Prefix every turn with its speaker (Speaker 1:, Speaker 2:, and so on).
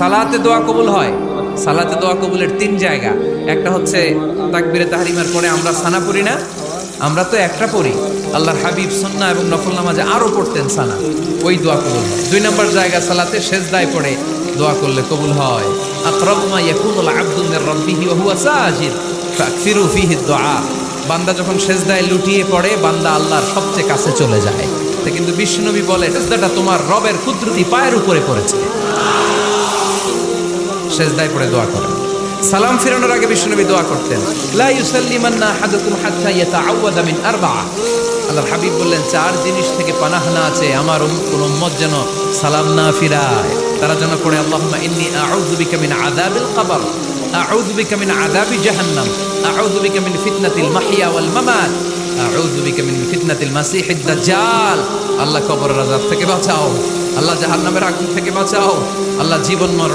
Speaker 1: সালাতে দোয়া কবুল হয়। সালাতে দোয়া কবুলের তিন জায়গা। একটা হচ্ছে তাকবীরে তাহরিমার পরে আমরা সানা পড়ি না, আমরা তো একটা পড়ি। আল্লাহর হাবিব সুন্নাহ এবং নফল নামাজে আরো পড়তেন সানা, ওই দোয়া কবুল হয়। দুই নম্বর জায়গা সালাতে সেজদায় পড়ে দোয়া করলে কবুল হয়। আকরাবু মা ইয়াকুনুল আবদু মির রাব্বিহি ওয়া হুয়া সাজিদ ফাকসিরু ফীহি দুআ। বান্দা যখন সেজদায় লুটিয়ে পড়ে, বান্দা আল্লাহর সবচেয়ে কাছে চলে যায়। তা কিন্তু বিশ্বনবী বলে সেজদাটা তোমার রবের কুদরতি পায়ের উপরে পড়েছে। সেজদায় পড়ে দোয়া করেন। সালাম ফিরানোর আগে বিশ্বনবী দোয়া করতেন, লা ইউসাল্লিমান্না আহাদুকুম হাত্তা ইয়াতাআওয়াদা মিন আরবা'a। আল্লাহর হাবিব বললেন, চার জিনিস থেকে পানাহ না আছে আমার কোন উম্মত যেন সালাম না ফিরায়। তারা যেন পড়ে, আল্লাহুম্মা ইন্নী আউযু বিকা মিন আযাবিল কবর, আউযু বিকা মিন আযাবি জাহান্নাম, আউযু বিকা মিন ফিতনাতিল মাহইয়া ওয়াল মামাত, আউযু বিকা মিন ফিতনাতিল মাসিহিদ দাজ্জাল। আল্লাহ কবরের আযাব থেকে বাঁচাও, আল্লাহ জাহান্নামের আগুন থেকে বাঁচাও, আল্লাহ জীবন মরণ